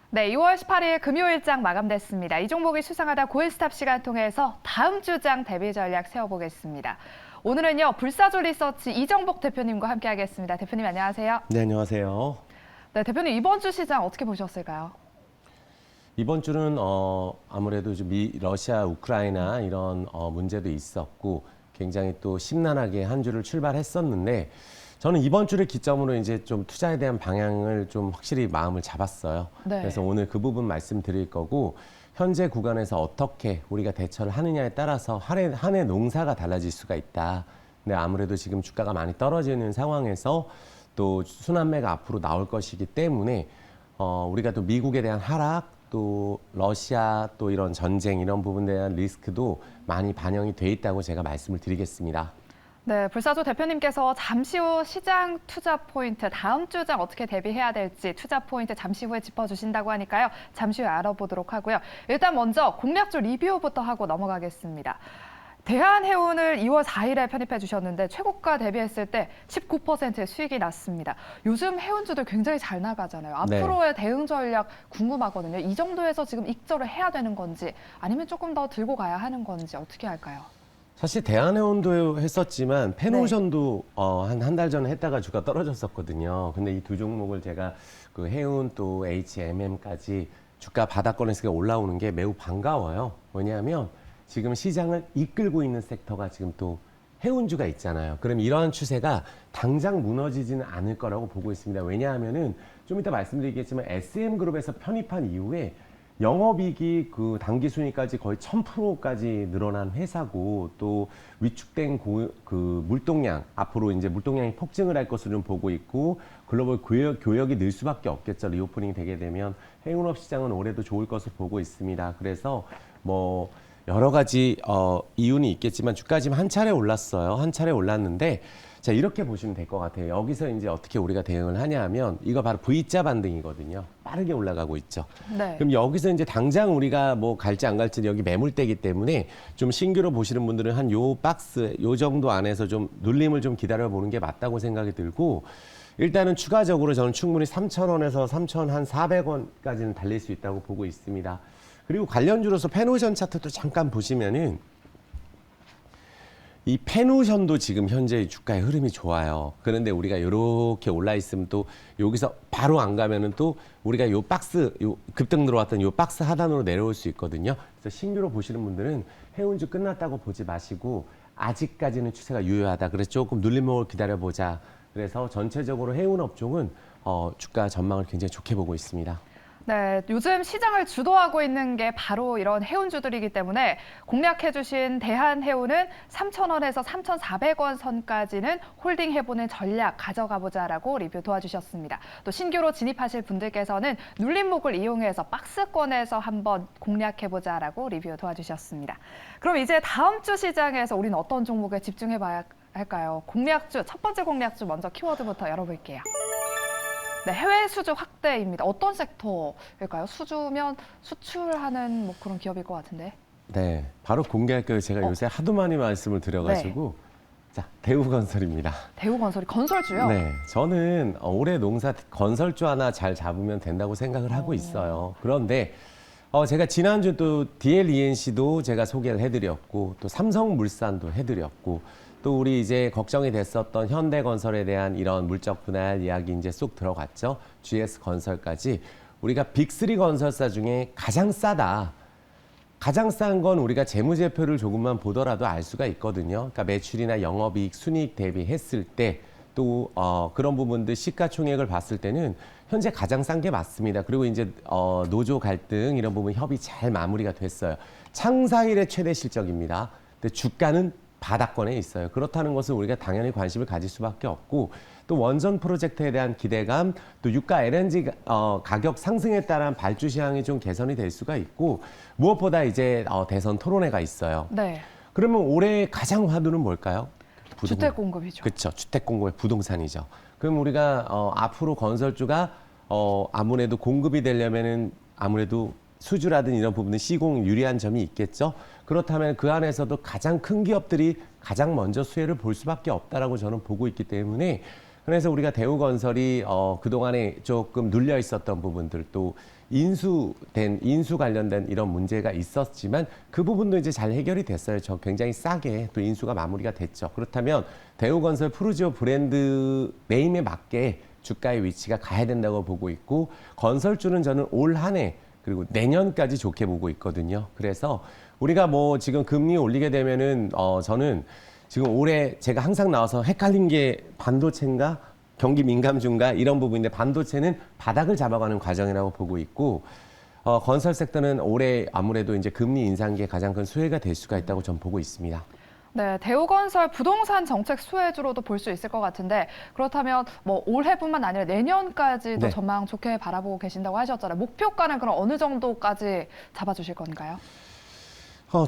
네, 2월 18일 금요일장 마감됐습니다. 이 종목이 수상하다 고일스탑 시간 통해서 다음 주장 대비 전략 세워보겠습니다. 오늘은요, 불사조 리서치 이정복 대표님과 함께하겠습니다. 대표님 안녕하세요. 네, 안녕하세요. 네, 대표님 이번 주 시장 어떻게 보셨을까요? 이번 주는 아무래도 러시아, 우크라이나 이런 문제도 있었고 굉장히 또 심란하게 한 주를 출발했었는데 저는 이번 주를 기점으로 이제 좀 투자에 대한 방향을 좀 확실히 마음을 잡았어요. 네. 그래서 오늘 그 부분 말씀드릴 거고 현재 구간에서 어떻게 우리가 대처를 하느냐에 따라서 한 해 농사가 달라질 수가 있다. 근데 아무래도 지금 주가가 많이 떨어지는 상황에서 또 순환매가 앞으로 나올 것이기 때문에 우리가 또 미국에 대한 하락 또 러시아 또 이런 전쟁 이런 부분에 대한 리스크도 많이 반영이 돼 있다고 제가 말씀을 드리겠습니다. 네, 불사조 대표님께서 잠시 후 시장 투자 포인트, 다음 주장 어떻게 대비해야 될지 투자 포인트 잠시 후에 짚어주신다고 하니까요. 잠시 후에 알아보도록 하고요. 일단 먼저 공략주 리뷰부터 하고 넘어가겠습니다. 대한해운을 2월 4일에 편입해 주셨는데 최고가 대비했을 때 19%의 수익이 났습니다. 요즘 해운주들 굉장히 잘 나가잖아요. 앞으로의 대응 전략 궁금하거든요. 이 정도에서 지금 익절을 해야 되는 건지 아니면 조금 더 들고 가야 하는 건지 어떻게 할까요? 사실 대한해운도 했었지만 펜오션도 한 달 전에 했다가 주가 떨어졌었거든요. 근데 이 두 종목을 제가 그 해운 또 HMM까지 주가 바닥권에서 올라오는 게 매우 반가워요. 왜냐하면 지금 시장을 이끌고 있는 섹터가 지금 또 해운주가 있잖아요. 그럼 이러한 추세가 당장 무너지지는 않을 거라고 보고 있습니다. 왜냐하면은 좀 이따 말씀드리겠지만 SM그룹에서 편입한 이후에 영업이익이 그 당기순이까지 거의 1000%까지 늘어난 회사고 또 위축된 그 물동량 앞으로 이제 물동량이 폭증을 할 것으로 좀 보고 있고 글로벌 교역이 늘 수밖에 없겠죠. 리오프닝이 되게 되면 해운업 시장은 올해도 좋을 것으로 보고 있습니다. 그래서 뭐 여러 가지 이유는 있겠지만 주가 지금 한 차례 올랐어요. 한 차례 올랐는데 자 이렇게 보시면 될 것 같아요. 여기서 이제 어떻게 우리가 대응을 하냐 하면 이거 바로 V자 반등이거든요. 빠르게 올라가고 있죠. 네. 그럼 여기서 이제 당장 우리가 뭐 갈지 안 갈지 여기 매물대기 때문에 좀 신규로 보시는 분들은 한 요 박스 요 정도 안에서 좀 눌림을 좀 기다려 보는 게 맞다고 생각이 들고 일단은 추가적으로 저는 충분히 3,000원에서 3,400원까지는 달릴 수 있다고 보고 있습니다. 그리고 관련주로서 펜오션 차트도 잠깐 보시면은 이 펜오션도 지금 현재 주가의 흐름이 좋아요. 그런데 우리가 이렇게 올라 있으면 또 여기서 바로 안 가면은 또 우리가 요 박스, 요 급등 들어왔던 요 박스 하단으로 내려올 수 있거든요. 그래서 신규로 보시는 분들은 해운주 끝났다고 보지 마시고 아직까지는 추세가 유효하다. 그래서 조금 눌림목을 기다려보자. 그래서 전체적으로 해운 업종은 주가 전망을 굉장히 좋게 보고 있습니다. 네, 요즘 시장을 주도하고 있는 게 바로 이런 해운주들이기 때문에 공략해주신 대한해운은 3,000원에서 3,400원 선까지는 홀딩해보는 전략 가져가보자라고 리뷰 도와주셨습니다. 또 신규로 진입하실 분들께서는 눌림목을 이용해서 박스권에서 한번 공략해보자라고 리뷰 도와주셨습니다. 그럼 이제 다음 주 시장에서 우리는 어떤 종목에 집중해봐야 할까요? 공략주, 첫 번째 공략주 먼저 키워드부터 열어볼게요. 네, 해외 수주 확대입니다. 어떤 섹터일까요? 수주면 수출하는 뭐 그런 기업일 것 같은데. 네, 바로 공개할게요. 제가 요새 하도 많이 말씀을 드려가지고 자, 대우건설입니다. 대우건설이 건설주요? 네, 저는 올해 농사 건설주 하나 잘 잡으면 된다고 생각을 하고 있어요. 그런데 제가 지난주 또 DLENC도 제가 소개를 해드렸고 또 삼성물산도 해드렸고 또 우리 이제 걱정이 됐었던 현대건설에 대한 이런 물적 분할 이야기 이제 쏙 들어갔죠. GS건설까지 우리가 빅3 건설사 중에 가장 싸다. 가장 싼 건 우리가 재무제표를 조금만 보더라도 알 수가 있거든요. 그러니까 매출이나 영업이익, 순이익 대비했을 때 또 그런 부분들 시가총액을 봤을 때는 현재 가장 싼 게 맞습니다. 그리고 이제 노조 갈등 이런 부분 협의 잘 마무리가 됐어요. 창사일의 최대 실적입니다. 근데 주가는 바닥권에 있어요. 그렇다는 것은 우리가 당연히 관심을 가질 수밖에 없고 또 원전 프로젝트에 대한 기대감 또 유가 LNG 가격 상승에 따른 발주 시황이 좀 개선이 될 수가 있고 무엇보다 이제 대선 토론회가 있어요. 네. 그러면 올해 가장 화두는 뭘까요? 주택 공급이죠. 그렇죠. 주택 공급의 부동산이죠. 그럼 우리가 앞으로 건설주가 아무래도 공급이 되려면은 아무래도 수주라든 이런 부분은 시공 유리한 점이 있겠죠. 그렇다면 그 안에서도 가장 큰 기업들이 가장 먼저 수혜를 볼 수밖에 없다라고 저는 보고 있기 때문에 그래서 우리가 대우건설이 그동안에 조금 눌려 있었던 부분들 또 인수 관련된 이런 문제가 있었지만 그 부분도 이제 잘 해결이 됐어요. 저 굉장히 싸게 또 인수가 마무리가 됐죠. 그렇다면 대우건설 푸르지오 브랜드 네임에 맞게 주가의 위치가 가야 된다고 보고 있고 건설주는 저는 올 한 해 그리고 내년까지 좋게 보고 있거든요. 그래서 우리가 뭐 지금 금리 올리게 되면은 저는 지금 올해 제가 항상 나와서 헷갈린 게 반도체인가 경기 민감주인가 이런 부분인데 반도체는 바닥을 잡아가는 과정이라고 보고 있고 건설 섹터는 올해 아무래도 이제 금리 인상기에 가장 큰 수혜가 될 수가 있다고 전 보고 있습니다. 네, 대우건설 부동산 정책 수혜주로도 볼 수 있을 것 같은데 그렇다면 뭐 올해뿐만 아니라 내년까지도 네. 전망 좋게 바라보고 계신다고 하셨잖아요. 목표가는 그럼 어느 정도까지 잡아주실 건가요?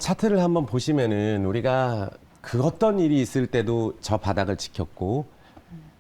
차트를 한번 보시면은 우리가 그 어떤 일이 있을 때도 저 바닥을 지켰고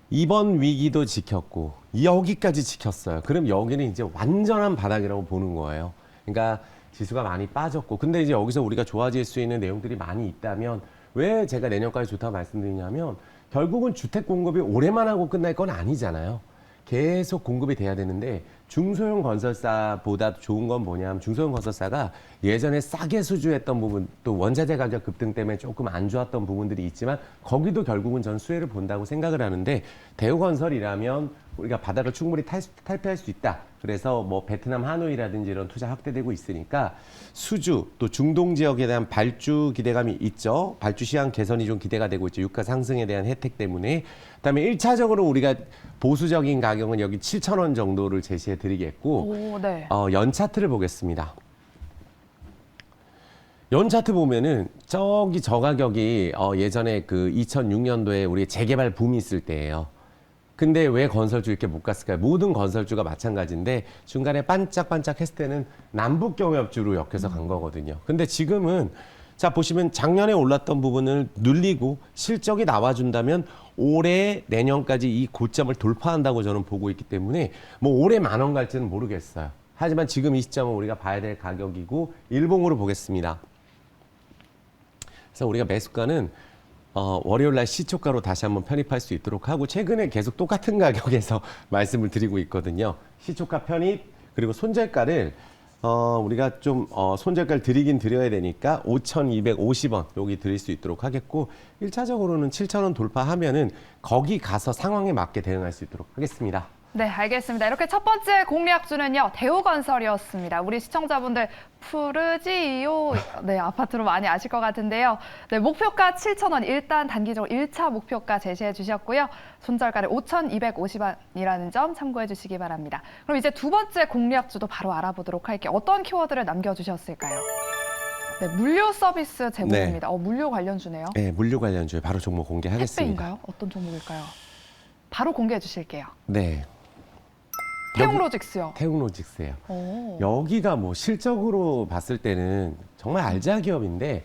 이번 위기도 지켰고 여기까지 지켰어요. 그럼 여기는 이제 완전한 바닥이라고 보는 거예요. 그러니까 지수가 많이 빠졌고 근데 이제 여기서 우리가 좋아질 수 있는 내용들이 많이 있다면 왜 제가 내년까지 좋다고 말씀드리냐면 결국은 주택 공급이 올해만 하고 끝날 건 아니잖아요. 계속 공급이 돼야 되는데 중소형 건설사보다 좋은 건 뭐냐면 중소형 건설사가 예전에 싸게 수주했던 부분 또 원자재 가격 급등 때문에 조금 안 좋았던 부분들이 있지만 거기도 결국은 전 수혜를 본다고 생각을 하는데 대우건설이라면 우리가 바닥을 충분히 탈피할 수 있다. 그래서 뭐 베트남 하노이라든지 이런 투자 확대되고 있으니까 수주 또 중동 지역에 대한 발주 기대감이 있죠. 발주 시장 개선이 좀 기대가 되고 있죠. 유가 상승에 대한 혜택 때문에. 그다음에 1차적으로 우리가 보수적인 가격은 여기 7,000원 정도를 제시해 드리겠고 오, 네. 연 차트를 보겠습니다. 연 차트 보면은 저기 저 가격이 예전에 그 2006년도에 우리 재개발 붐이 있을 때예요. 근데 왜 건설주 이렇게 못 갔을까요? 모든 건설주가 마찬가지인데 중간에 반짝반짝 했을 때는 남북경협주로 엮여서 간 거거든요. 근데 지금은 자 보시면 작년에 올랐던 부분을 눌리고 실적이 나와준다면 올해 내년까지 이 고점을 돌파한다고 저는 보고 있기 때문에 뭐 올해 10,000원 갈지는 모르겠어요. 하지만 지금 이 시점은 우리가 봐야 될 가격이고 일봉으로 보겠습니다. 그래서 우리가 매수가는 월요일 날 시초가로 다시 한번 편입할 수 있도록 하고 최근에 계속 똑같은 가격에서 말씀을 드리고 있거든요. 시초가 편입 그리고 손절가를 우리가 좀 손절가를 드리긴 드려야 되니까 5,250원 여기 드릴 수 있도록 하겠고 1차적으로는 7,000원 돌파하면은 거기 가서 상황에 맞게 대응할 수 있도록 하겠습니다. 네, 알겠습니다. 이렇게 첫 번째 공략주는요, 대우건설이었습니다. 우리 시청자분들 푸르지오 네, 아파트로 많이 아실 것 같은데요. 네, 목표가 7,000원 일단 단기적으로 1차 목표가 제시해 주셨고요. 손절가를 5,250원이라는 점 참고해 주시기 바랍니다. 그럼 이제 두 번째 공략주도 바로 알아보도록 할게요. 어떤 키워드를 남겨주셨을까요? 네, 물류 서비스 제공입니다. 물류 관련주네요. 네, 물류 관련주에 바로 종목 공개하겠습니다. 택배인가요? 어떤 종목일까요? 바로 공개해 주실게요. 네. 태웅로직스요. 태웅로직스예요. 오. 여기가 뭐 실적으로 봤을 때는 정말 알짜 기업인데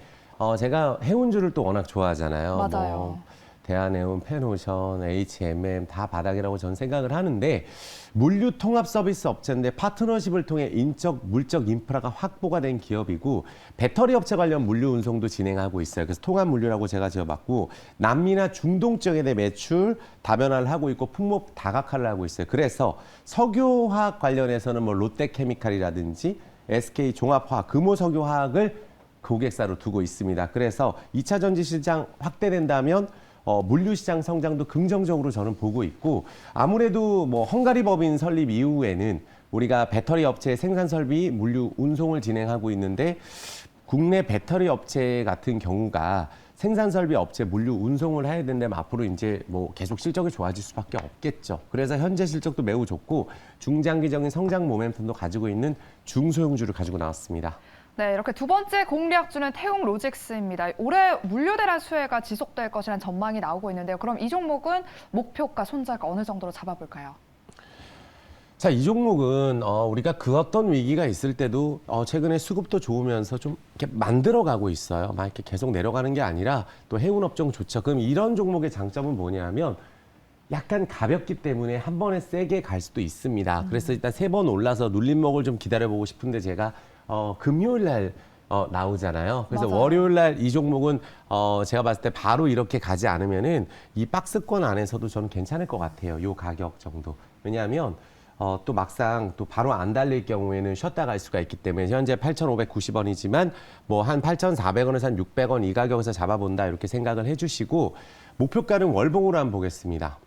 제가 해운주를 또 워낙 좋아하잖아요. 맞아요. 뭐 대한해운, 펜오션, H&M 다 바닥이라고 저는 생각을 하는데 물류 통합 서비스 업체인데 파트너십을 통해 인적, 물적 인프라가 확보가 된 기업이고 배터리 업체 관련 물류 운송도 진행하고 있어요. 그래서 통합 물류라고 제가 지어봤고 남미나 중동 지역에 대해 매출 다변화를 하고 있고 품목 다각화를 하고 있어요. 그래서 석유화학 관련해서는 뭐 롯데케미칼이라든지 SK 종합화학, 금호석유화학을 고객사로 두고 있습니다. 그래서 2차 전지 시장 확대된다면 물류시장 성장도 긍정적으로 저는 보고 있고 아무래도 뭐 헝가리 법인 설립 이후에는 우리가 배터리 업체 생산 설비, 물류 운송을 진행하고 있는데 국내 배터리 업체 같은 경우가 생산 설비 업체 물류 운송을 해야 된다면 앞으로 이제 뭐 계속 실적이 좋아질 수밖에 없겠죠. 그래서 현재 실적도 매우 좋고 중장기적인 성장 모멘텀도 가지고 있는 중소형주를 가지고 나왔습니다. 네, 이렇게 두 번째 공략주는 태웅로직스입니다. 올해 물류 대란 수혜가 지속될 것이라는 전망이 나오고 있는데요. 그럼 이 종목은 목표가, 손절가 어느 정도로 잡아볼까요? 자, 이 종목은 우리가 그 어떤 위기가 있을 때도 최근에 수급도 좋으면서 좀 이렇게 만들어가고 있어요. 막 이렇게 계속 내려가는 게 아니라 또 해운 업종 좋죠. 그럼 이런 종목의 장점은 뭐냐면 약간 가볍기 때문에 한 번에 세게 갈 수도 있습니다. 그래서 일단 3번 올라서 눌림목을 좀 기다려보고 싶은데 제가 금요일 날 나오잖아요. 그래서 맞아요. 월요일 날 이 종목은 제가 봤을 때 바로 이렇게 가지 않으면은 이 박스권 안에서도 저는 괜찮을 것 같아요. 요 가격 정도. 왜냐하면 또 막상 또 바로 안 달릴 경우에는 쉬었다 갈 수가 있기 때문에 현재 8,590원이지만 뭐 한 8,400원에서 한 600원 이 가격에서 잡아본다 이렇게 생각을 해주시고 목표가는 월봉으로 한번 보겠습니다.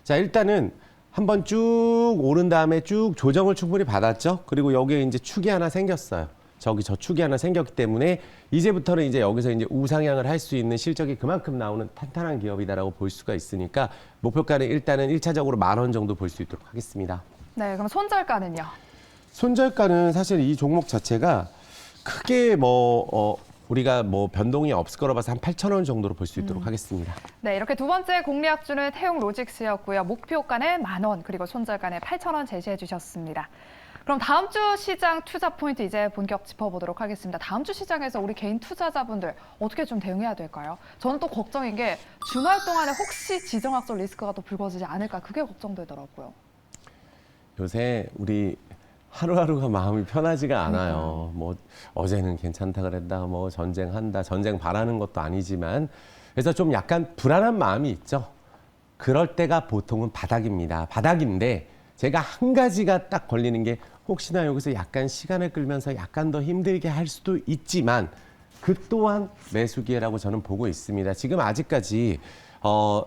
자, 일단은 한번 쭉 오른 다음에 쭉 조정을 충분히 받았죠. 그리고 여기에 이제 축이 하나 생겼어요. 저기 저 축이 하나 생겼기 때문에 이제부터는 이제 여기서 이제 우상향을 할 수 있는 실적이 그만큼 나오는 탄탄한 기업이다라고 볼 수가 있으니까 목표가는 일단은 1차적으로 10,000원 정도 볼 수 있도록 하겠습니다. 네, 그럼 손절가는요? 손절가는 사실 이 종목 자체가 크게 우리가 변동이 없을 거라 봐서 한 8,000원 정도로 볼 수 있도록 하겠습니다. 네, 이렇게 두 번째 공략주는 태용로직스였고요. 목표가는 10,000원, 그리고 손절가는 8,000원 제시해 주셨습니다. 그럼 다음 주 시장 투자 포인트 이제 본격 짚어보도록 하겠습니다. 다음 주 시장에서 우리 개인 투자자분들 어떻게 좀 대응해야 될까요? 저는 또 걱정인 게 주말 동안에 혹시 지정학적 리스크가 또 불거지지 않을까 그게 걱정되더라고요. 요새 우리 하루하루가 마음이 편하지가 않아요. 뭐 어제는 괜찮다 그랬다, 뭐 전쟁한다, 전쟁 바라는 것도 아니지만 그래서 좀 약간 불안한 마음이 있죠. 그럴 때가 보통은 바닥입니다. 바닥인데 제가 한 가지가 딱 걸리는 게 혹시나 여기서 약간 시간을 끌면서 약간 더 힘들게 할 수도 있지만 그 또한 매수 기회라고 저는 보고 있습니다. 지금 아직까지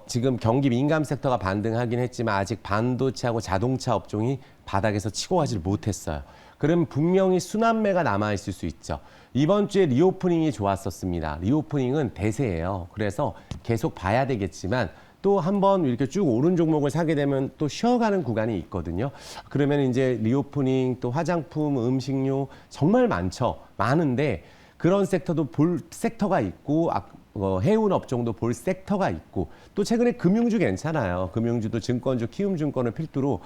지금 경기 민감 섹터가 반등하긴 했지만 아직 반도체하고 자동차 업종이 바닥에서 치고 가지를 못했어요. 그럼 분명히 순환매가 남아있을 수 있죠. 이번 주에 리오프닝이 좋았었습니다. 리오프닝은 대세예요. 그래서 계속 봐야 되겠지만 또 한번 이렇게 쭉 오른 종목을 사게 되면 또 쉬어가는 구간이 있거든요. 그러면 이제 리오프닝, 또 화장품, 음식료 정말 많죠. 많은데 그런 섹터도 볼 섹터가 있고 해운 업종도 볼 섹터가 있고 또 최근에 금융주 괜찮아요. 금융주도 증권주, 키움증권을 필두로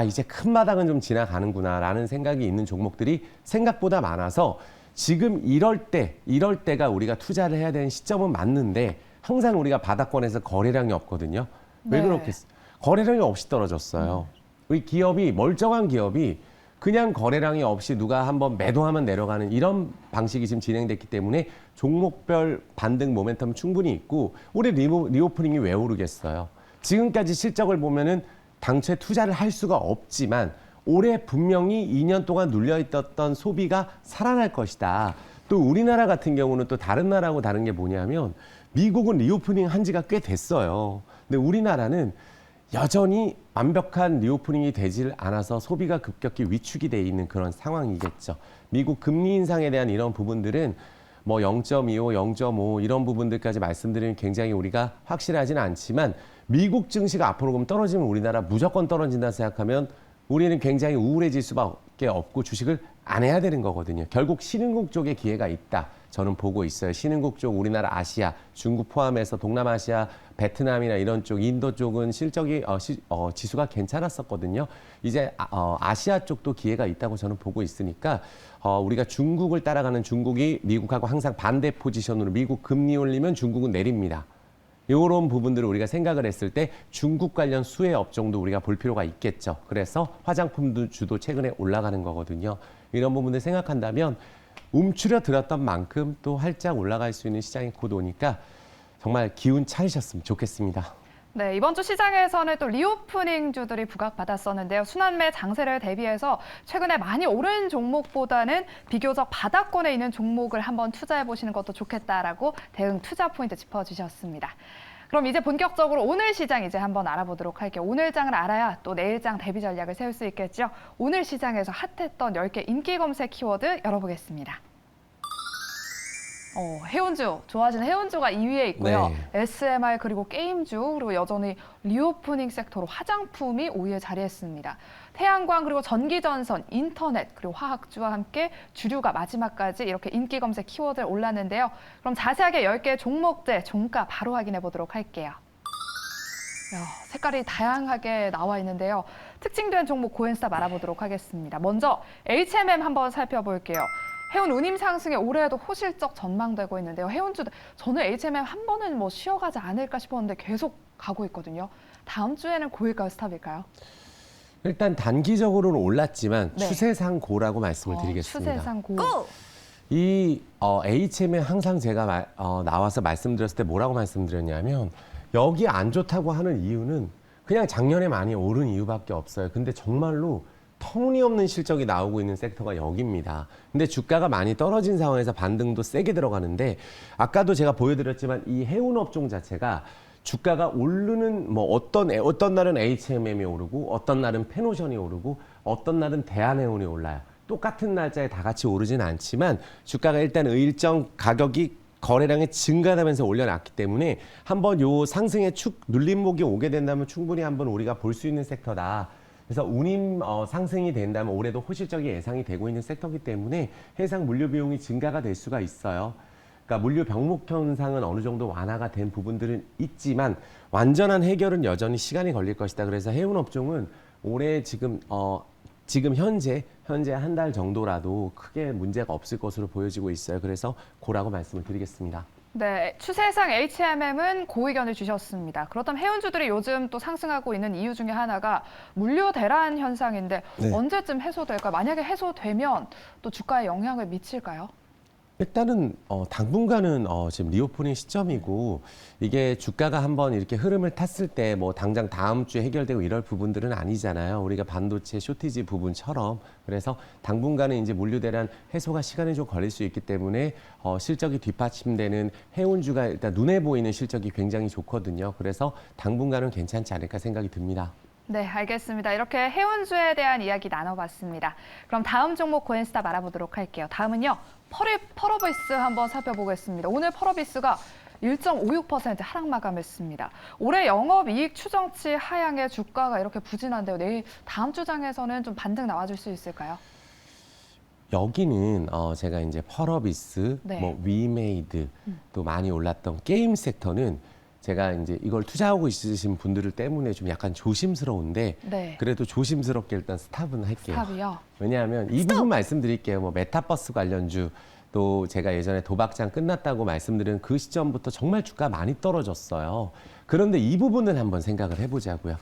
이제 큰 바닥은 좀 지나가는구나라는 생각이 있는 종목들이 생각보다 많아서 지금 이럴 때가 우리가 투자를 해야 되는 시점은 맞는데 항상 우리가 바닥권에서 거래량이 없거든요. 왜 네. 그렇겠어요? 거래량이 없이 떨어졌어요. 이 기업이 멀쩡한 기업이 그냥 거래량이 없이 누가 한번 매도하면 내려가는 이런 방식이 지금 진행됐기 때문에 종목별 반등 모멘텀 충분히 있고 올해 리오프닝이 왜 오르겠어요? 지금까지 실적을 보면은 당초에 투자를 할 수가 없지만 올해 분명히 2년 동안 눌려있던 소비가 살아날 것이다. 또 우리나라 같은 경우는 또 다른 나라하고 다른 게 뭐냐면 미국은 리오프닝 한 지가 꽤 됐어요. 근데 우리나라는 여전히 완벽한 리오프닝이 되질 않아서 소비가 급격히 위축이 돼 있는 그런 상황이겠죠. 미국 금리 인상에 대한 이런 부분들은 뭐 0.25, 0.5 이런 부분들까지 말씀드리면 굉장히 우리가 확실하지는 않지만 미국 증시가 앞으로 그럼 떨어지면 우리나라 무조건 떨어진다 생각하면 우리는 굉장히 우울해질 수밖에 없고 주식을 안 해야 되는 거거든요. 결국 신흥국 쪽에 기회가 있다. 저는 보고 있어요. 신흥국 쪽, 우리나라 아시아, 중국 포함해서 동남아시아, 베트남이나 이런 쪽, 인도 쪽은 실적이 지수가 괜찮았었거든요. 이제 아시아 쪽도 기회가 있다고 저는 보고 있으니까 우리가 중국을 따라가는 중국이 미국하고 항상 반대 포지션으로 미국 금리 올리면 중국은 내립니다. 이런 부분들을 우리가 생각을 했을 때 중국 관련 수혜 업종도 우리가 볼 필요가 있겠죠. 그래서 화장품 주도 최근에 올라가는 거거든요. 이런 부분들 생각한다면 움츠려 들었던 만큼 또 활짝 올라갈 수 있는 시장이 곧 오니까 정말 기운 차리셨으면 좋겠습니다. 네, 이번 주 시장에서는 또 리오프닝주들이 부각받았었는데요. 순환매 장세를 대비해서 최근에 많이 오른 종목보다는 비교적 바닥권에 있는 종목을 한번 투자해 보시는 것도 좋겠다라고 대응 투자 포인트 짚어주셨습니다. 그럼 이제 본격적으로 오늘 시장 이제 한번 알아보도록 할게요. 오늘 장을 알아야 또 내일 장 대비 전략을 세울 수 있겠죠. 오늘 시장에서 핫했던 10개 인기 검색 키워드 열어보겠습니다. 해운주, 좋아하시는 해운주가 2위에 있고요. 네. SMR 그리고 게임주 그리고 여전히 리오프닝 섹터로 화장품이 5위에 자리했습니다. 태양광 그리고 전기전선, 인터넷 그리고 화학주와 함께 주류가 마지막까지 이렇게 인기 검색 키워드를 올랐는데요. 그럼 자세하게 10개 종목들 종가 바로 확인해 보도록 할게요. 색깔이 다양하게 나와 있는데요. 특징된 종목 고엔스탑 알아보도록 하겠습니다. 먼저 HMM 한번 살펴볼게요. 해운 운임 상승에 올해에도 호실적 전망되고 있는데요. 해운주 저는 HMM 한 번은 뭐 쉬어가지 않을까 싶었는데 계속 가고 있거든요. 다음 주에는 고일까요, 스탑일까요? 일단 단기적으로는 올랐지만 네. 추세상 고라고 말씀을 드리겠습니다. 추세상 고. HM에 항상 제가 나와서 말씀드렸을 때 뭐라고 말씀드렸냐면 여기 안 좋다고 하는 이유는 그냥 작년에 많이 오른 이유밖에 없어요. 근데 정말로 터무니없는 실적이 나오고 있는 섹터가 여기입니다. 근데 주가가 많이 떨어진 상황에서 반등도 세게 들어가는데 아까도 제가 보여드렸지만 이 해운 업종 자체가 주가가 오르는 뭐 어떤 날은 HMM이 오르고 어떤 날은 페노션이 오르고 어떤 날은 대한해운이 올라요. 똑같은 날짜에 다 같이 오르진 않지만 주가가 일단 일정 가격이 거래량이 증가하면서 올려놨기 때문에 한번 요 상승의 눌림목이 오게 된다면 충분히 한번 우리가 볼 수 있는 섹터다. 그래서 운임 상승이 된다면 올해도 호실적이 예상이 되고 있는 섹터이기 때문에 해상 물류 비용이 증가가 될 수가 있어요. 그러니까 물류 병목 현상은 어느 정도 완화가 된 부분들은 있지만 완전한 해결은 여전히 시간이 걸릴 것이다. 그래서 해운 업종은 올해 지금 현재 한 달 정도라도 크게 문제가 없을 것으로 보여지고 있어요. 그래서 고라고 말씀을 드리겠습니다. 네, 추세상 HMM은 고의견을 주셨습니다. 그렇다면 해운주들이 요즘 또 상승하고 있는 이유 중에 하나가 물류 대란 현상인데 네. 언제쯤 해소될까요? 만약에 해소되면 또 주가에 영향을 미칠까요? 일단은 당분간은 지금 리오프닝 시점이고 이게 주가가 한번 이렇게 흐름을 탔을 때 뭐 당장 다음 주에 해결되고 이럴 부분들은 아니잖아요. 우리가 반도체 쇼티지 부분처럼. 그래서 당분간은 이제 물류 대란 해소가 시간이 좀 걸릴 수 있기 때문에 실적이 뒷받침되는 해운주가 일단 눈에 보이는 실적이 굉장히 좋거든요. 그래서 당분간은 괜찮지 않을까 생각이 듭니다. 네, 알겠습니다. 이렇게 해운주에 대한 이야기 나눠봤습니다. 그럼 다음 종목 코인스탑 알아보도록 할게요. 다음은요, 펄어비스 한번 살펴보겠습니다. 오늘 펄어비스가 1.56% 하락 마감했습니다. 올해 영업이익 추정치 하향의 주가가 이렇게 부진한데요. 내일 다음 주장에서는 좀 반등 나와줄 수 있을까요? 여기는 제가 이제 펄어비스, 네. 뭐 위메이드 또 많이 올랐던 게임 섹터는 제가 이제 이걸 투자하고 있으신 분들 때문에 좀 약간 조심스러운데 네. 그래도 조심스럽게 일단 스탑은 할게요. 스탑이요? 왜냐하면 이 부분 말씀드릴게요. 뭐 메타버스 관련주 또 제가 예전에 도박장 끝났다고 말씀드린 그 시점부터 정말 주가 많이 떨어졌어요. 그런데 이 부분은 한번 생각을 해보자고요.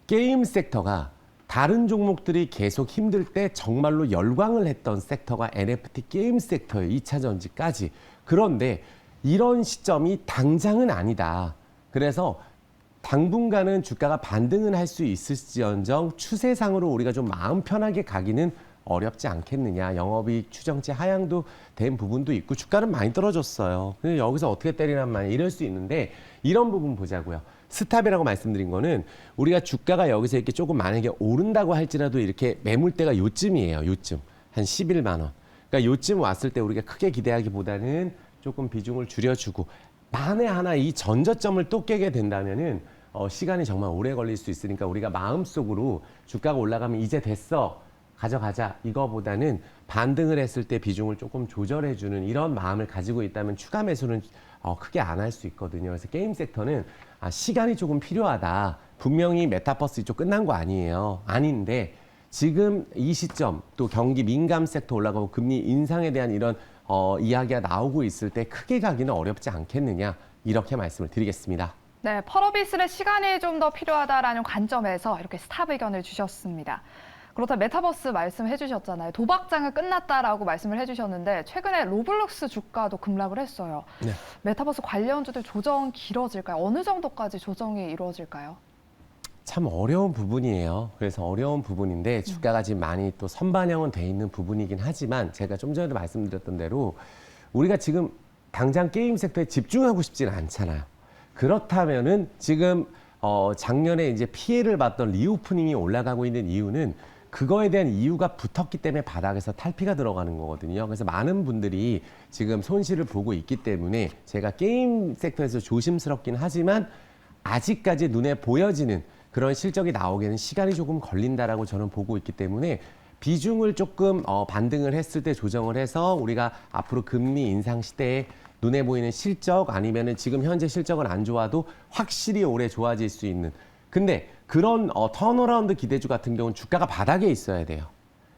게임 섹터가 다른 종목들이 계속 힘들 때 정말로 열광을 했던 섹터가 NFT 게임 섹터예요. 2차 전지까지. 그런데 이런 시점이 당장은 아니다. 그래서 당분간은 주가가 반등은 할 수 있을지언정 추세상으로 우리가 좀 마음 편하게 가기는 어렵지 않겠느냐. 영업이익 추정치 하향도 된 부분도 있고 주가는 많이 떨어졌어요. 근데 여기서 어떻게 때리란 말이야. 이럴 수 있는데 이런 부분 보자고요. 스탑이라고 말씀드린 거는 우리가 주가가 여기서 이렇게 조금 만약에 오른다고 할지라도 이렇게 매물대가 요쯤이에요. 요쯤. 한 11만 원. 그러니까 요쯤 왔을 때 우리가 크게 기대하기보다는 조금 비중을 줄여주고 만에 하나 이 전저점을 또 깨게 된다면은 시간이 정말 오래 걸릴 수 있으니까 우리가 마음속으로 주가가 올라가면 이제 됐어. 가져가자. 이거보다는 반등을 했을 때 비중을 조금 조절해주는 이런 마음을 가지고 있다면 추가 매수는 크게 안 할 수 있거든요. 그래서 게임 섹터는 시간이 조금 필요하다. 분명히 메타버스 이쪽 끝난 거 아니에요. 아닌데 지금 이 시점 또 경기 민감 섹터 올라가고 금리 인상에 대한 이런 이야기가 나오고 있을 때 크게 가기는 어렵지 않겠느냐. 이렇게 말씀을 드리겠습니다. 네, 펄어비스는 시간이 좀 더 필요하다라는 관점에서 이렇게 스탑 의견을 주셨습니다. 그렇다면 메타버스 말씀해 주셨잖아요. 도박장은 끝났다라고 말씀을 해주셨는데 최근에 로블록스 주가도 급락을 했어요. 네. 메타버스 관련주들 조정 길어질까요? 어느 정도까지 조정이 이루어질까요? 참 어려운 부분이에요. 그래서 어려운 부분인데 주가가 지금 많이 또 선반영은 돼 있는 부분이긴 하지만 제가 좀 전에도 말씀드렸던 대로 우리가 지금 당장 게임 섹터에 집중하고 싶지는 않잖아요. 그렇다면은 지금 작년에 이제 피해를 봤던 리오프닝이 올라가고 있는 이유는 그거에 대한 이유가 붙었기 때문에 바닥에서 탈피가 들어가는 거거든요. 그래서 많은 분들이 지금 손실을 보고 있기 때문에 제가 게임 섹터에서 조심스럽긴 하지만 아직까지 눈에 보여지는 그런 실적이 나오기에는 시간이 조금 걸린다라고 저는 보고 있기 때문에 비중을 조금 반등을 했을 때 조정을 해서 우리가 앞으로 금리 인상 시대에 눈에 보이는 실적 아니면은 지금 현재 실적은 안 좋아도 확실히 올해 좋아질 수 있는 근데 그런 턴어라운드 기대주 같은 경우는 주가가 바닥에 있어야 돼요.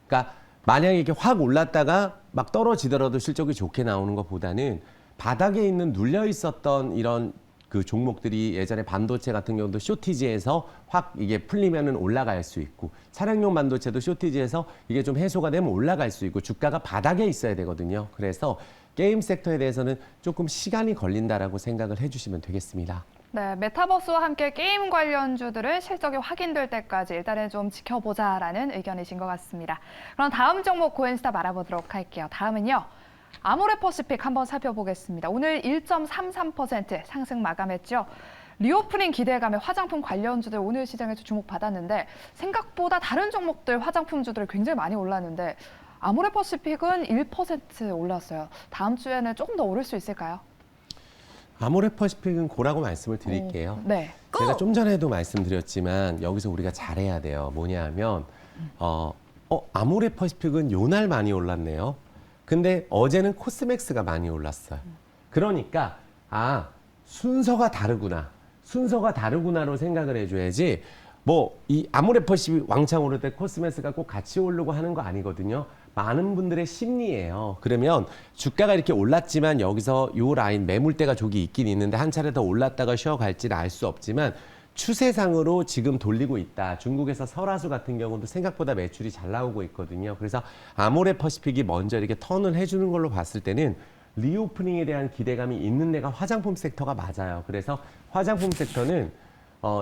그러니까 만약에 이렇게 확 올랐다가 막 떨어지더라도 실적이 좋게 나오는 것보다는 바닥에 있는 눌려 있었던 이런 그 종목들이 예전에 반도체 같은 경우도 쇼티지에서 확 이게 풀리면은 올라갈 수 있고 차량용 반도체도 쇼티지에서 이게 좀 해소가 되면 올라갈 수 있고 주가가 바닥에 있어야 되거든요. 그래서 게임 섹터에 대해서는 조금 시간이 걸린다라고 생각을 해주시면 되겠습니다. 네, 메타버스와 함께 게임 관련주들은 실적이 확인될 때까지 일단은 좀 지켜보자라는 의견이신 것 같습니다. 그럼 다음 종목 고엔스탑 알아보도록 할게요. 다음은요. 아모레퍼시픽 한번 살펴보겠습니다. 오늘 1.33% 상승 마감했죠. 리오프닝 기대감에 화장품 관련주들 오늘 시장에서 주목받았는데 생각보다 다른 종목들 화장품주들 굉장히 많이 올랐는데 아모레퍼시픽은 1% 올랐어요. 다음 주에는 조금 더 오를 수 있을까요? 아모레퍼시픽은 고라고 말씀을 드릴게요. 네. 제가 좀 전에도 말씀드렸지만 여기서 우리가 잘해야 돼요. 뭐냐 하면 아모레퍼시픽은 요날 많이 올랐네요. 근데 어제는 코스맥스가 많이 올랐어요. 그러니까 순서가 다르구나. 순서가 다르구나로 생각을 해줘야지 뭐 이 아모레퍼시픽 왕창 오를 때 코스맥스가 꼭 같이 오르고 하는 거 아니거든요. 많은 분들의 심리예요. 그러면 주가가 이렇게 올랐지만 여기서 요 라인 매물대가 저기 있긴 있는데 한 차례 더 올랐다가 쉬어갈지는 알 수 없지만 추세상으로 지금 돌리고 있다. 중국에서 설화수 같은 경우도 생각보다 매출이 잘 나오고 있거든요. 그래서 아모레퍼시픽이 먼저 이렇게 턴을 해주는 걸로 봤을 때는 리오프닝에 대한 기대감이 있는 데가 화장품 섹터가 맞아요. 그래서 화장품 섹터는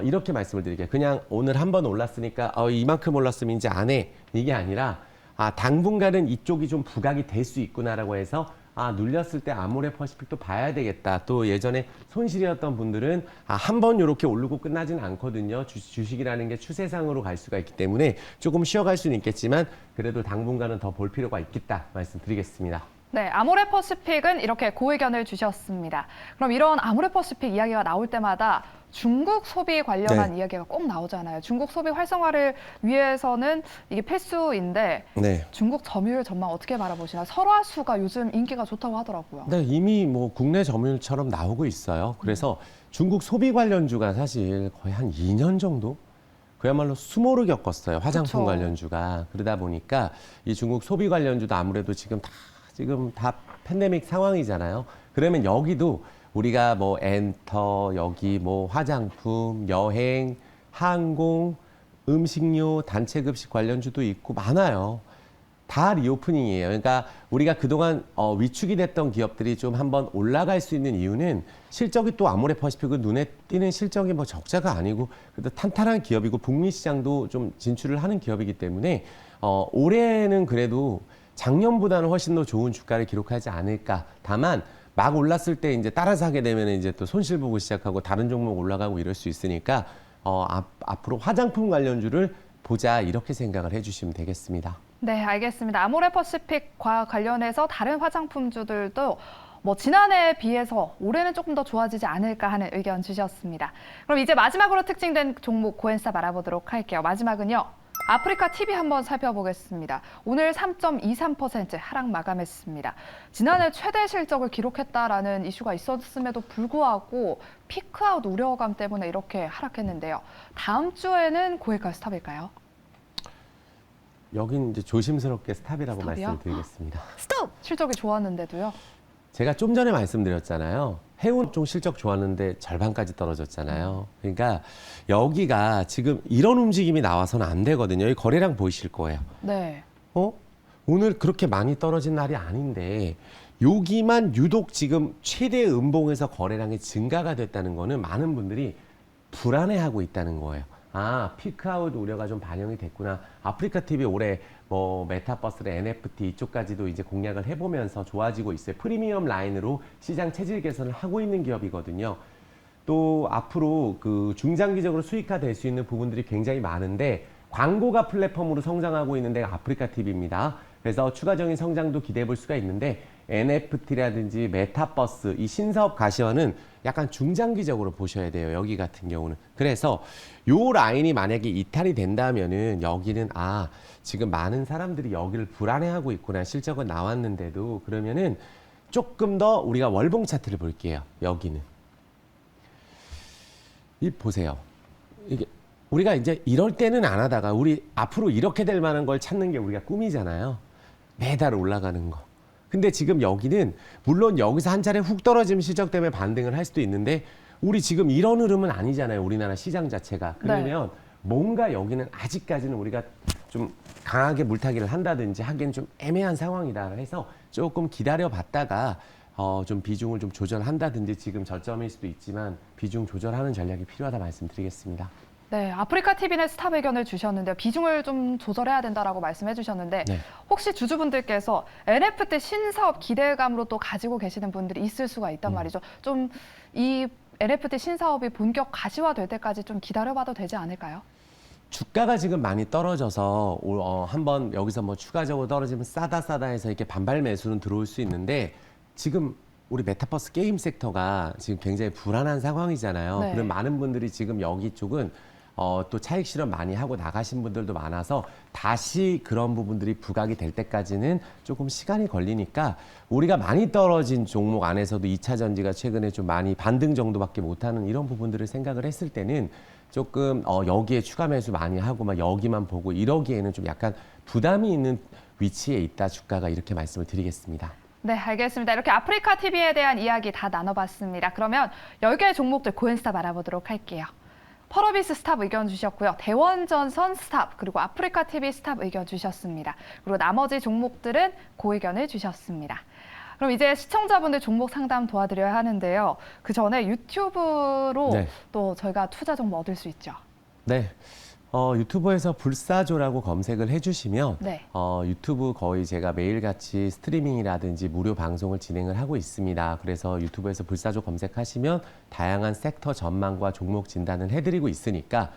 이렇게 말씀을 드릴게요. 그냥 오늘 한번 올랐으니까 이만큼 올랐으면 이제 안 해. 이게 아니라 당분간은 이쪽이 좀 부각이 될 수 있구나라고 해서 눌렸을 때 아모레퍼시픽도 봐야 되겠다. 또 예전에 손실이었던 분들은 한 번 이렇게 오르고 끝나지는 않거든요. 주식이라는 게 추세상으로 갈 수가 있기 때문에 조금 쉬어갈 수는 있겠지만 그래도 당분간은 더 볼 필요가 있겠다 말씀드리겠습니다. 네, 아모레퍼시픽은 이렇게 고의견을 주셨습니다. 그럼 이런 아모레퍼시픽 이야기가 나올 때마다 중국 소비 관련한 이야기가 꼭 나오잖아요. 중국 소비 활성화를 위해서는 이게 필수인데 중국 점유율 전망 어떻게 바라보시나요? 설화수가 요즘 인기가 좋다고 하더라고요. 네, 이미 뭐 국내 점유율처럼 나오고 있어요. 그래서 중국 소비 관련주가 사실 거의 한 2년 정도 그야말로 수모를 겪었어요. 화장품 그쵸. 관련주가. 그러다 보니까 이 중국 소비 관련주도 아무래도 지금 다 팬데믹 상황이잖아요. 그러면 여기도 우리가 뭐 엔터, 여기 뭐 화장품, 여행, 항공, 음식료, 단체급식 관련주도 있고 많아요. 다 리오프닝이에요. 그러니까 우리가 그동안 위축이 됐던 기업들이 좀 한번 올라갈 수 있는 이유는 실적이 또 아모레퍼시픽은 눈에 띄는 실적이 뭐 적자가 아니고 그래도 탄탄한 기업이고 북미 시장도 좀 진출을 하는 기업이기 때문에 올해는 그래도 작년보다는 훨씬 더 좋은 주가를 기록하지 않을까. 다만 막 올랐을 때 이제 따라서 하게 되면 이제 또 손실 보고 시작하고 다른 종목 올라가고 이럴 수 있으니까 앞으로 화장품 관련주를 보자 이렇게 생각을 해주시면 되겠습니다. 네, 알겠습니다. 아모레퍼시픽과 관련해서 다른 화장품주들도 뭐 지난해에 비해서 올해는 조금 더 좋아지지 않을까 하는 의견 주셨습니다. 그럼 이제 마지막으로 특징된 종목 고엔스탑 알아보도록 할게요. 마지막은요. 아프리카 TV 한번 살펴보겠습니다. 오늘 3.23% 하락 마감했습니다. 지난해 최대 실적을 기록했다라는 이슈가 있었음에도 불구하고 피크아웃 우려감 때문에 이렇게 하락했는데요. 다음 주에는 고액가 스탑일까요? 여긴 이제 조심스럽게 스탑이라고 스탑이요? 말씀드리겠습니다. 스톱! 실적이 좋았는데도요. 제가 좀 전에 말씀드렸잖아요. 해운 쪽 실적 좋았는데 절반까지 떨어졌잖아요. 그러니까 여기가 지금 이런 움직임이 나와서는 안 되거든요. 이 거래량 보이실 거예요. 네. 오늘 그렇게 많이 떨어진 날이 아닌데 여기만 유독 지금 최대 음봉에서 거래량이 증가가 됐다는 거는 많은 분들이 불안해하고 있다는 거예요. 피크아웃 우려가 좀 반영이 됐구나. 아프리카 TV 올해 뭐 메타버스, NFT 이쪽까지도 이제 공략을 해보면서 좋아지고 있어요. 프리미엄 라인으로 시장 체질 개선을 하고 있는 기업이거든요. 또 앞으로 그 중장기적으로 수익화 될 수 있는 부분들이 굉장히 많은데 광고가 플랫폼으로 성장하고 있는 데가 아프리카 TV입니다. 그래서 추가적인 성장도 기대해 볼 수가 있는데 NFT라든지 메타버스 이 신사업 가시화는 약간 중장기적으로 보셔야 돼요. 여기 같은 경우는. 그래서 요 라인이 만약에 이탈이 된다면은 여기는 지금 많은 사람들이 여기를 불안해하고 있구나. 실적은 나왔는데도 그러면은 조금 더 우리가 월봉 차트를 볼게요. 여기는. 이 보세요. 이게 우리가 이제 이럴 때는 안 하다가 우리 앞으로 이렇게 될 만한 걸 찾는 게 우리가 꿈이잖아요. 매달 올라가는 거. 근데 지금 여기는 물론 여기서 한 차례 훅 떨어지면 실적 때문에 반등을 할 수도 있는데 우리 지금 이런 흐름은 아니잖아요. 우리나라 시장 자체가. 그러면 뭔가 여기는 아직까지는 우리가 좀 강하게 물타기를 한다든지 하기엔 좀 애매한 상황이다 해서 조금 기다려봤다가 좀 비중을 좀 조절한다든지 지금 저점일 수도 있지만 비중 조절하는 전략이 필요하다 말씀드리겠습니다. 네, 아프리카 TV는 스탑 의견을 주셨는데 비중을 좀 조절해야 된다라고 말씀해 주셨는데 네. 혹시 주주분들께서 NFT 신사업 기대감으로 또 가지고 계시는 분들이 있을 수가 있단 말이죠. 좀 이 NFT 신사업이 본격 가시화될 때까지 좀 기다려봐도 되지 않을까요? 주가가 지금 많이 떨어져서 한번 여기서 뭐 추가적으로 떨어지면 싸다 해서 이렇게 반발 매수는 들어올 수 있는데 지금 우리 메타버스 게임 섹터가 지금 굉장히 불안한 상황이잖아요. 네. 그럼 많은 분들이 지금 여기 쪽은 또 차익 실현 많이 하고 나가신 분들도 많아서 다시 그런 부분들이 부각이 될 때까지는 조금 시간이 걸리니까 우리가 많이 떨어진 종목 안에서도 2차 전지가 최근에 좀 많이 반등 정도밖에 못하는 이런 부분들을 생각을 했을 때는 조금 여기에 추가 매수 많이 하고 막 여기만 보고 이러기에는 좀 약간 부담이 있는 위치에 있다 주가가 이렇게 말씀을 드리겠습니다. 네, 알겠습니다. 이렇게 아프리카 TV에 대한 이야기 다 나눠봤습니다. 그러면 10개의 종목들 고엔스탑 알아보도록 할게요. 펄어비스 스탑 의견 주셨고요. 대원전선 스탑, 그리고 아프리카 TV 스탑 의견 주셨습니다. 그리고 나머지 종목들은 고의견을 주셨습니다. 그럼 이제 시청자분들 종목 상담 도와드려야 하는데요. 그 전에 유튜브로 네. 또 저희가 투자 정보 얻을 수 있죠. 네. 유튜브에서 불사조라고 검색을 해주시면 네. 유튜브 거의 제가 매일같이 스트리밍이라든지 무료 방송을 진행을 하고 있습니다. 그래서 유튜브에서 불사조 검색하시면 다양한 섹터 전망과 종목 진단을 해드리고 있으니까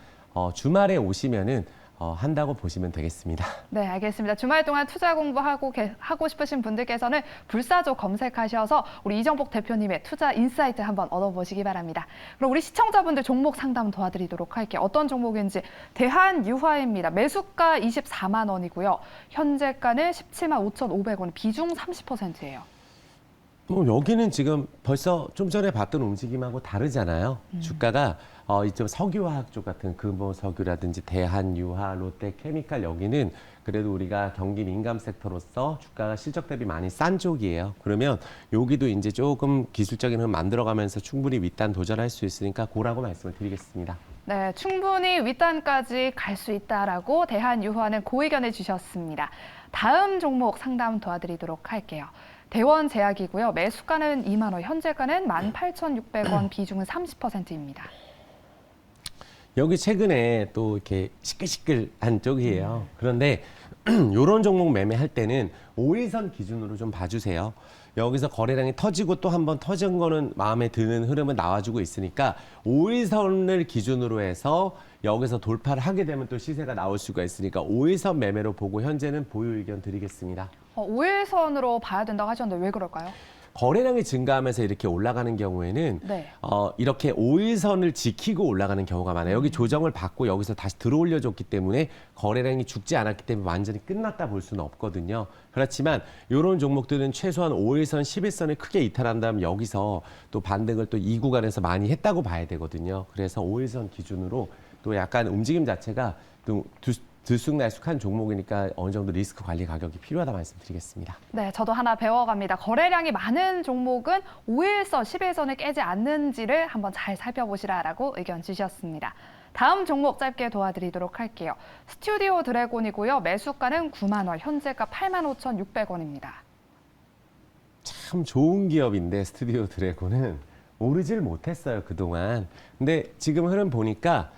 주말에 오시면은 한다고 보시면 되겠습니다. 네, 알겠습니다. 주말 동안 투자 공부하고 싶으신 분들께서는 불사조 검색하셔서 우리 이정복 대표님의 투자 인사이트 한번 얻어보시기 바랍니다. 그럼 우리 시청자분들 종목 상담 도와드리도록 할게요. 어떤 종목인지 대한유화입니다. 매수가 24만 원이고요. 현재가는 17만 5,500원, 비중 30%예요. 여기는 지금 벌써 좀 전에 봤던 움직임하고 다르잖아요. 주가가 이쪽 석유화학 쪽 같은 금호석유라든지 대한유화, 롯데케미칼 여기는 그래도 우리가 경기 민감 섹터로서 주가가 실적 대비 많이 싼 쪽이에요. 그러면 여기도 이제 조금 기술적인 흐름 만들어가면서 충분히 윗단 도전할 수 있으니까 고라고 말씀을 드리겠습니다. 네, 충분히 윗단까지 갈 수 있다라고 대한유화는 고의견을 주셨습니다. 다음 종목 상담 도와드리도록 할게요. 대원제약이고요. 매수가는 2만 원, 현재가는 18,600원, 비중은 30%입니다. 여기 최근에 또 이렇게 시끌시끌한 쪽이에요. 그런데 이런 종목 매매할 때는 5일선 기준으로 좀 봐주세요. 여기서 거래량이 터지고 또 한 번 터진 거는 마음에 드는 흐름은 나와주고 있으니까 5일선을 기준으로 해서 여기서 돌파를 하게 되면 또 시세가 나올 수가 있으니까 5일선 매매로 보고 현재는 보유 의견 드리겠습니다. 5일선으로 봐야 된다고 하셨는데 왜 그럴까요? 거래량이 증가하면서 이렇게 올라가는 경우에는 네. 이렇게 5일선을 지키고 올라가는 경우가 많아요. 여기 조정을 받고 여기서 다시 들어올려줬기 때문에 거래량이 죽지 않았기 때문에 완전히 끝났다 볼 수는 없거든요. 그렇지만 이런 종목들은 최소한 5일선, 10일선을 크게 이탈한다면 여기서 또 반등을 또 이 구간에서 많이 했다고 봐야 되거든요. 그래서 5일선 기준으로 또 약간 움직임 자체가 또 들쑥날쑥한 종목이니까 어느 정도 리스크 관리 가격이 필요하다 말씀드리겠습니다. 네, 저도 하나 배워갑니다. 거래량이 많은 종목은 5일선, 10일선을 깨지 않는지를 한번 잘 살펴보시라라고 의견 주셨습니다. 다음 종목 짧게 도와드리도록 할게요. 스튜디오 드래곤이고요. 매수가는 9만 원, 현재가 85,600원입니다. 참 좋은 기업인데 스튜디오 드래곤은 오르질 못했어요, 그동안. 근데 지금 흐름 보니까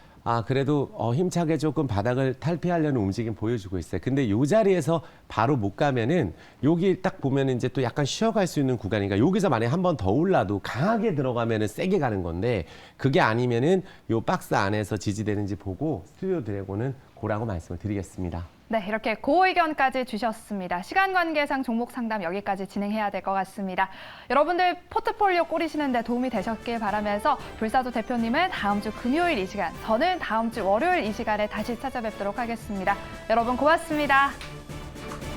그래도 힘차게 조금 바닥을 탈피하려는 움직임 보여주고 있어요. 근데 이 자리에서 바로 못 가면은 여기 딱 보면 이제 또 약간 쉬어갈 수 있는 구간이니까 여기서 만약에 한 번 더 올라도 강하게 들어가면은 세게 가는 건데 그게 아니면은 요 박스 안에서 지지되는지 보고 스튜디오 드래곤은 고라고 말씀을 드리겠습니다. 네, 이렇게 고의견까지 주셨습니다. 시간 관계상 종목 상담 여기까지 진행해야 될 것 같습니다. 여러분들 포트폴리오 꾸리시는 데 도움이 되셨길 바라면서 불사조 대표님은 다음 주 금요일 이 시간, 저는 다음 주 월요일 이 시간에 다시 찾아뵙도록 하겠습니다. 여러분 고맙습니다.